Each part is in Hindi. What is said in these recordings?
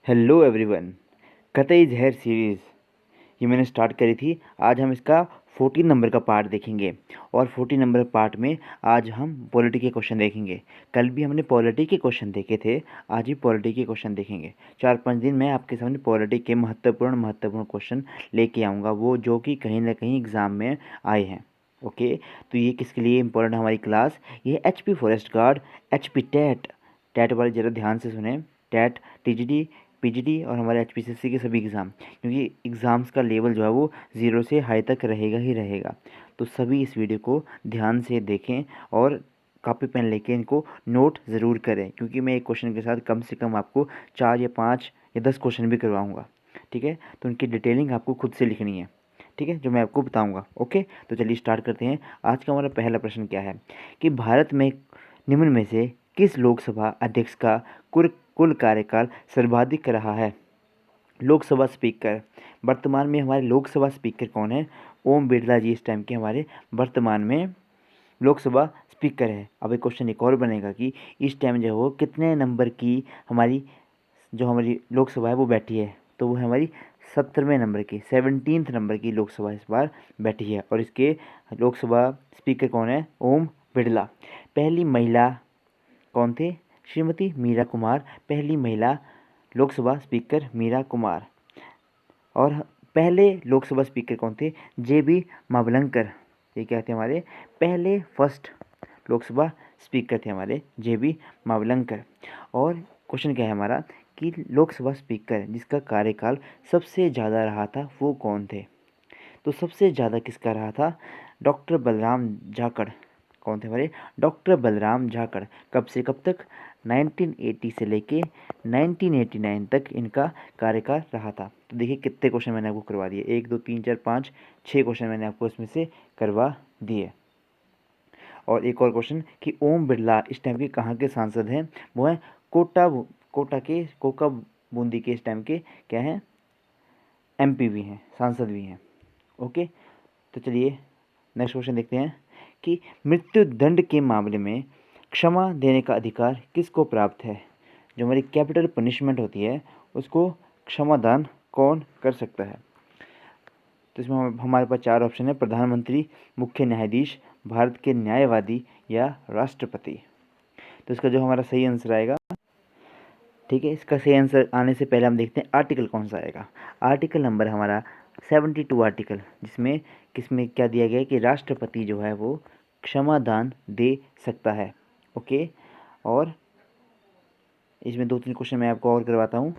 Hello everyone. कतई जहर सीरीज़ ये मैंने स्टार्ट करी थी। आज हम इसका 14 नंबर का पार्ट देखेंगे और 14 नंबर पार्ट में आज हम पॉलिटी के क्वेश्चन देखेंगे। कल भी हमने पॉलिटी के क्वेश्चन देखे थे, आज भी पॉलिटी के क्वेश्चन देखेंगे। 4-5 दिन में आपके सामने पॉलिटी के महत्वपूर्ण क्वेश्चन लेके आऊँगा, वो जो कि कहीं ना कहीं एग्ज़ाम में आए हैं। ओके, तो ये किसके लिए इम्पोर्टेंट हमारी क्लास, ये HP forest guard, HP TET TET वाले ज़रा ध्यान से सुने। टेट, TGT, PGT और हमारे HPCC के सभी एग्ज़ाम, क्योंकि एग्ज़ाम्स का लेवल जो है वो 0 से हाई तक रहेगा ही रहेगा। तो सभी इस वीडियो को ध्यान से देखें और कॉपी पेन लेके इनको नोट ज़रूर करें, क्योंकि मैं एक क्वेश्चन के साथ कम से कम आपको 4 या 5 या 10 क्वेश्चन भी करवाऊँगा। ठीक है, तो उनकी डिटेलिंग आपको खुद से लिखनी है, ठीक है, जो मैं आपको बताऊँगा। ओके, तो चलिए स्टार्ट करते हैं। आज का हमारा पहला प्रश्न क्या है कि भारत में निम्न में से किस लोकसभा अध्यक्ष का कुल कार्यकाल सर्वाधिक रहा है। लोकसभा स्पीकर, वर्तमान में हमारे लोकसभा स्पीकर कौन है? ओम बिरला जी इस टाइम के हमारे वर्तमान में लोकसभा स्पीकर है। अब एक क्वेश्चन एक और बनेगा कि इस टाइम जो है वो कितने नंबर की हमारी लोकसभा है वो बैठी है, तो वो है हमारी 17वें नंबर की, 17th नंबर की लोकसभा इस बार बैठी है। और इसके लोकसभा स्पीकर कौन है? ओम बिरला। पहली महिला कौन थे? श्रीमती मीरा कुमार, पहली महिला लोकसभा स्पीकर मीरा कुमार। और पहले लोकसभा स्पीकर कौन थे? JB मावलंकर। ये क्या थे? हमारे पहले फर्स्ट लोकसभा स्पीकर थे हमारे JB मावलंकर। और क्वेश्चन क्या है हमारा कि लोकसभा स्पीकर जिसका कार्यकाल सबसे ज़्यादा रहा था वो कौन थे? तो सबसे ज़्यादा किसका रहा था? डॉक्टर बलराम झाकड़। कौन थे हमारे? डॉक्टर बलराम झाकड़। कब से कब तक? 1980 से लेके 1989 तक इनका कार्यकाल रहा था। तो देखिए कितने क्वेश्चन मैंने आपको करवा दिए, 1 2 3 4 5 6 क्वेश्चन मैंने आपको इसमें से करवा दिए। और एक और क्वेश्चन कि ओम बिरला इस टाइम के कहाँ के सांसद हैं? वो हैं कोटा बूंदी के इस टाइम के क्या हैं? MP भी हैं, सांसद भी हैं। ओके, तो चलिए नेक्स्ट क्वेश्चन देखते हैं कि मृत्यु दंड के मामले में क्षमा देने का अधिकार किसको प्राप्त है? जो हमारी कैपिटल पनिशमेंट होती है उसको क्षमादान कौन कर सकता है? तो इसमें हमारे पास 4 ऑप्शन है: प्रधानमंत्री, मुख्य न्यायाधीश, भारत के न्यायवादी या राष्ट्रपति। तो इसका जो हमारा सही आंसर आएगा, ठीक है, इसका सही आंसर आने से पहले हम देखते हैं आर्टिकल कौन सा आएगा। आर्टिकल नंबर हमारा 72 आर्टिकल, जिसमें किसमें क्या दिया गया है कि राष्ट्रपति जो है वो क्षमादान दे सकता है। ओके, और इसमें 2-3 क्वेश्चन मैं आपको और करवाता हूँ।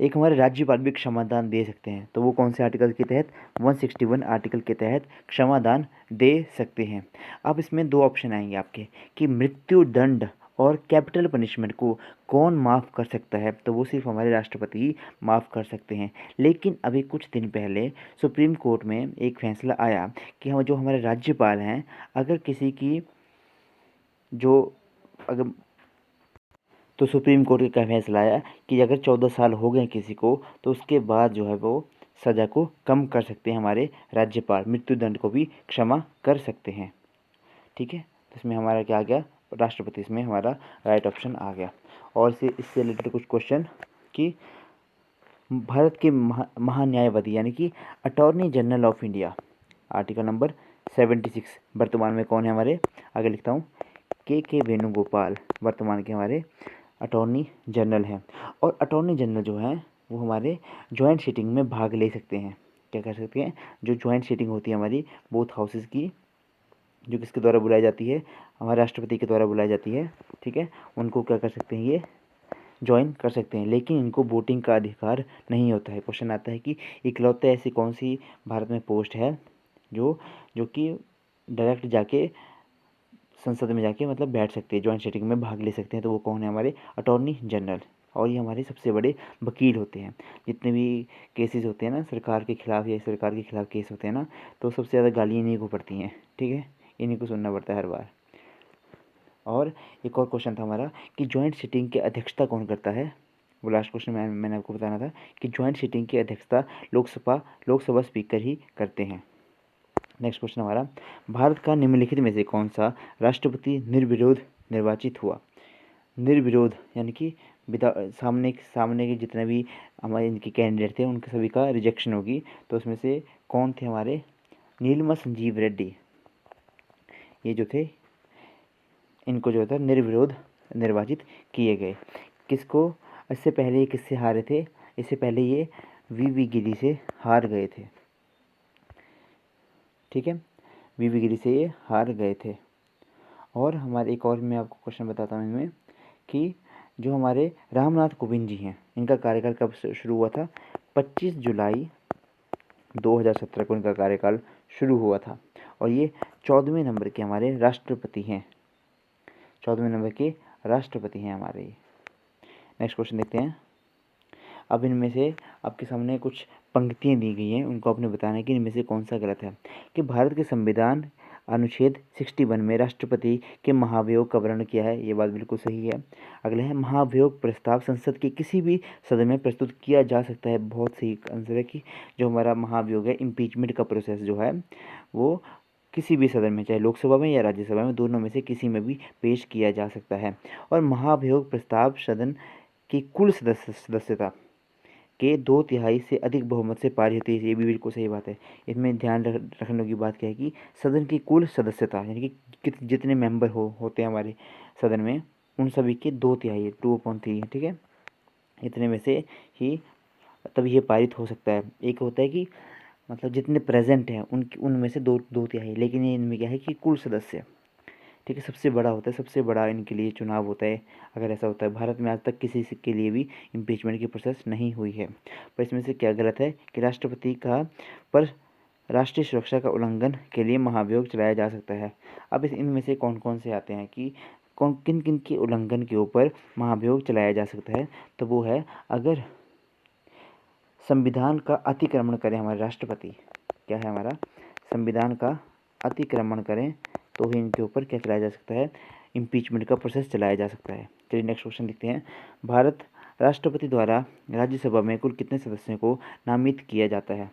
एक हमारे राज्यपाल भी क्षमादान दे सकते हैं, तो वो कौन से आर्टिकल के तहत? 161 आर्टिकल के तहत क्षमादान दे सकते हैं। अब इसमें 2 ऑप्शन आएंगे आपके कि मृत्यु दंड और कैपिटल पनिशमेंट को कौन माफ़ कर सकता है? तो वो सिर्फ हमारे राष्ट्रपति ही माफ़ कर सकते हैं। लेकिन अभी कुछ दिन पहले सुप्रीम कोर्ट में एक फैसला आया कि हम जो हमारे राज्यपाल हैं, अगर किसी की जो अगर तो सुप्रीम कोर्ट का क्या फैसला आया कि अगर 14 साल हो गए किसी को, तो उसके बाद जो है वो सज़ा को कम कर सकते हैं। हमारे राज्यपाल मृत्युदंड को भी क्षमा कर सकते हैं। ठीक है, तो इसमें हमारा क्या आ गया? राष्ट्रपति इसमें हमारा राइट ऑप्शन आ गया। और इससे रिलेटेड कुछ क्वेश्चन कि भारत के महान्यायवादी यानी कि attorney general of India, article number 76 वर्तमान में कौन है हमारे? आगे लिखता हूँ, के वेणुगोपाल वर्तमान के हमारे अटॉर्नी जनरल हैं। और अटॉर्नी जनरल जो हैं वो हमारे जॉइंट सीटिंग में भाग ले सकते हैं। क्या कर सकते हैं? जो जॉइंट सीटिंग होती है हमारी बोथ हाउसेस की, जो किसके द्वारा बुलाई जाती है? हमारे राष्ट्रपति के द्वारा बुलाई जाती है। ठीक है, उनको क्या कर सकते हैं? ये ज्वाइन कर सकते हैं, लेकिन इनको वोटिंग का अधिकार नहीं होता है। क्वेश्चन आता है कि इकलौते ऐसी कौन सी भारत में पोस्ट है जो कि डायरेक्ट जाके संसद में जाके मतलब बैठ सकते हैं, जॉइंट सीटिंग में भाग ले सकते हैं? तो वो कौन है? हमारे अटॉर्नी जनरल। और ये हमारे सबसे बड़े वकील होते हैं। जितने भी केसेस होते हैं ना सरकार के खिलाफ या सरकार के खिलाफ केस होते हैं ना, तो सबसे ज़्यादा गालियाँ इन्हीं को पड़ती हैं। ठीक है, इन्हीं को सुनना पड़ता है हर बार। और एक और क्वेश्चन था हमारा कि जॉइंट सीटिंग की अध्यक्षता कौन करता है? वो लास्ट क्वेश्चन मैंने आपको बताना था कि जॉइंट सीटिंग की अध्यक्षता लोकसभा स्पीकर ही करते हैं। नेक्स्ट क्वेश्चन हमारा, भारत का निम्नलिखित में से कौन सा राष्ट्रपति निर्विरोध निर्वाचित हुआ? निर्विरोध यानी कि सामने सामने के जितने भी हमारे इनके कैंडिडेट थे उनके सभी का रिजेक्शन होगी। तो उसमें से कौन थे हमारे नीलम संजीव रेड्डी, ये जो थे इनको जो था निर्विरोध निर्वाचित किए गए। किसको, इससे पहले ये किससे हारे थे, इससे पहले ये वी गिरी से हार गए थे। ठीक है, वी गिरी से ये हार गए थे। और हमारे एक और मैं आपको क्वेश्चन बताता हूँ इनमें कि जो हमारे रामनाथ कोविंद जी हैं इनका कार्यकाल कब शुरू हुआ था, 25 जुलाई 2017 को इनका कार्यकाल शुरू हुआ था। और ये 14वें नंबर के हमारे राष्ट्रपति हैं, 14वें नंबर के राष्ट्रपति हैं हमारे ये। नेक्स्ट क्वेश्चन देखते हैं। अब इनमें से आपके सामने कुछ पंक्तियाँ दी गई हैं, उनको आपने बताना है कि इनमें से कौन सा गलत है। कि भारत के संविधान अनुच्छेद 61 में राष्ट्रपति के महाभियोग का वर्णन किया है, ये बात बिल्कुल सही है। अगला है महाभियोग प्रस्ताव संसद के किसी भी सदन में प्रस्तुत किया जा सकता है, बहुत सही आंसर है कि जो हमारा महाभियोग है, इम्पीचमेंट का प्रोसेस जो है वो किसी भी सदन में, चाहे लोकसभा में या राज्यसभा में, दोनों में से किसी में भी पेश किया जा सकता है। और महाभियोग प्रस्ताव सदन की कुल सदस्यता के 2/3 से अधिक बहुमत से पारित होती है, ये भी बिल्कुल सही बात है। इसमें ध्यान रखने की बात क्या है कि सदन की कुल सदस्यता यानी कि जितने मेंबर होते हैं हमारे सदन में, उन सभी के 2/3 2/3 है। ठीक है, इतने में से ही तब ये पारित हो सकता है। एक होता है कि मतलब जितने प्रेजेंट हैं उनमें से 2/3, लेकिन ये इनमें क्या है कि कुल सदस्य, ठीक है, सबसे बड़ा होता है, सबसे बड़ा इनके लिए चुनाव होता है अगर ऐसा होता है। भारत में आज तक किसी के लिए भी इम्पीचमेंट की प्रोसेस नहीं हुई है। पर इसमें से क्या गलत है कि राष्ट्रपति का पर राष्ट्रीय सुरक्षा का उल्लंघन के लिए महाभियोग चलाया जा सकता है। अब इनमें से कौन कौन से आते हैं कि कौन किन किन के उल्लंघन के ऊपर महाभियोग चलाया जा सकता है। तो वो है, अगर संविधान का अतिक्रमण करें हमारे राष्ट्रपति, क्या है हमारा, संविधान का अतिक्रमण करें तो ही इनके ऊपर क्या चलाया जा सकता है, इम्पीचमेंट का प्रोसेस चलाया जा सकता है। चलिए नेक्स्ट क्वेश्चन देखते हैं। भारत राष्ट्रपति द्वारा राज्यसभा में कुल कितने सदस्यों को नामित किया जाता है।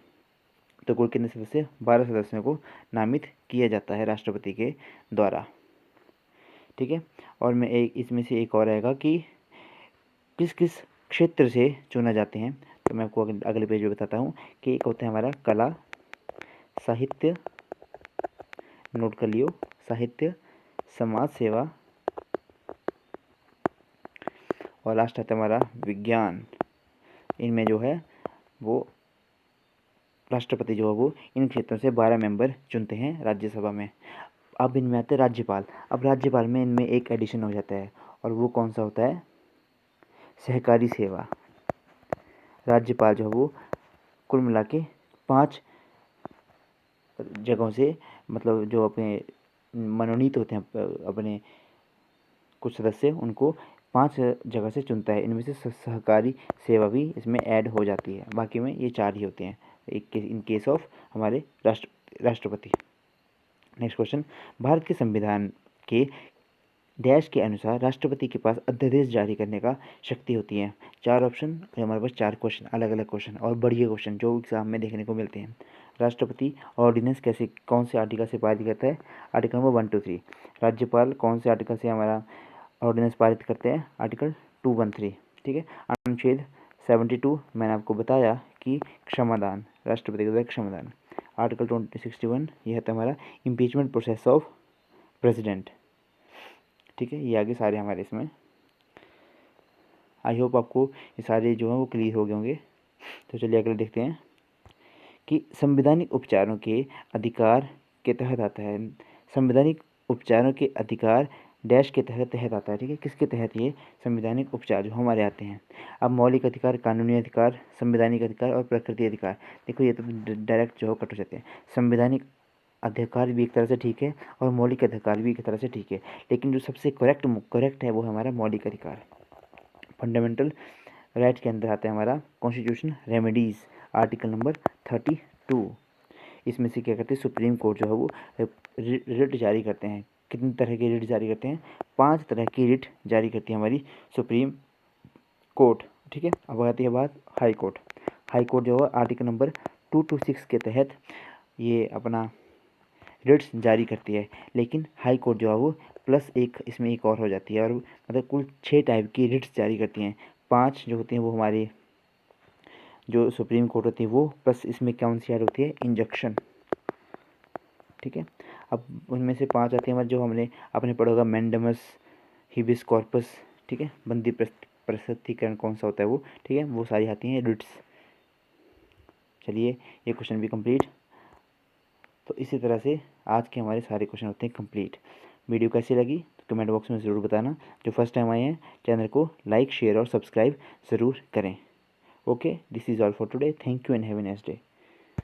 तो कुल कितने सदस्य, 12 सदस्यों को नामित किया जाता है राष्ट्रपति के द्वारा। ठीक है, और मैं इसमें से एक और आएगा कि किस किस क्षेत्र से चुना जाते हैं। तो मैं आपको अगले पेज में बताता हूँ कि एक होता है हमारा कला, साहित्य, नोट कर लियो, साहित्य, समाज सेवा, और लास्ट आता है हमारा विज्ञान। इनमें जो है वो राष्ट्रपति जो है वो इन क्षेत्रों से 12 मेंबर चुनते हैं राज्यसभा में। अब इनमें आते हैं राज्यपाल। अब राज्यपाल में इनमें एक एडिशन हो जाता है, और वो कौन सा होता है, सहकारी सेवा। राज्यपाल जो है वो कुल मिला के 5 जगहों से, मतलब जो अपने मनोनीत होते हैं अपने कुछ सदस्य, उनको 5 जगह से चुनता है। इनमें से सहकारी सेवा भी इसमें ऐड हो जाती है, बाकी में ये 4 ही होते हैं इन केस ऑफ हमारे राष्ट्रपति। नेक्स्ट क्वेश्चन, भारत के संविधान के डैश के अनुसार राष्ट्रपति के पास अध्यादेश जारी करने का शक्ति होती है। 4 ऑप्शन और हमारे पास 4 क्वेश्चन, अलग अलग क्वेश्चन और बढ़िया क्वेश्चन जो एग्जाम में देखने को मिलते हैं। राष्ट्रपति ऑर्डिनेंस कैसे, कौन से आर्टिकल से पारित करता है, आर्टिकल नंबर 1, 2, 3। राज्यपाल कौन से आर्टिकल से हमारा ऑर्डिनेंस पारित करते हैं, आर्टिकल 213। ठीक है, अनुच्छेद 72 मैंने आपको बताया कि क्षमादान, राष्ट्रपति के द्वारा क्षमादान। आर्टिकल 61 यह है हमारा इम्पीचमेंट प्रोसेस ऑफ प्रेसिडेंट। ठीक है, ये आगे सारे हमारे इसमें, आई होप आपको ये सारे जो हैं वो क्लियर हो गए होंगे। तो चलिए अगले देखते हैं कि संवैधानिक उपचारों के अधिकार के तहत आता है। संवैधानिक उपचारों के अधिकार डैश के तहत आता है। ठीक है, किसके तहत, ये संवैधानिक उपचार जो हमारे आते हैं। अब मौलिक अधिकार, कानूनी अधिकार, संवैधानिक अधिकार और प्रकृति अधिकार। देखो ये तो डायरेक्ट जो कट हो जाते हैं। संवैधानिक अधिकार भी एक तरह से ठीक है और मौलिक अधिकार भी एक तरह से ठीक है, लेकिन जो सबसे करेक्ट है वो है हमारा मौलिक अधिकार। फंडामेंटल राइट के अंदर आता है हमारा कॉन्स्टिट्यूशन रेमेडीज, आर्टिकल नंबर 32। इसमें से क्या करते हैं, सुप्रीम कोर्ट जो है वो रिट जारी करते हैं। कितने तरह के रिट जारी करते हैं, 5 तरह की रिट जारी करती है हमारी सुप्रीम कोर्ट। ठीक है, अब आती है बात हाई कोर्ट। हाई कोर्ट जो है आर्टिकल नंबर 226 के तहत ये अपना रिट्स जारी करती है, लेकिन हाई कोर्ट जो है वो प्लस एक इसमें एक और हो जाती है, और मतलब कुल 6 टाइप की रिट्स जारी करती हैं। 5 जो होती हैं वो हमारी जो सुप्रीम कोर्ट होती है वो, प्लस इसमें कौन सी ऐड होती है, इंजंक्शन। ठीक है, अब उनमें से 5 आती हैं हमारे, जो हमने आपने पढ़ा होगा, मैंडेमस, हिबिस कॉर्पस, ठीक है, बंदी प्रस्तुतिकरण कौन सा होता है वो, ठीक है, वो सारी आती हैं रिट्स। चलिए ये क्वेश्चन भी कंप्लीट। तो इसी तरह से आज के हमारे सारे क्वेश्चन होते हैं कंप्लीट। वीडियो कैसी लगी तो कमेंट बॉक्स में ज़रूर बताना। जो फर्स्ट टाइम आए हैं चैनल को लाइक शेयर और सब्सक्राइब ज़रूर करें। Okay, this is all for today. Thank you and have a nice day.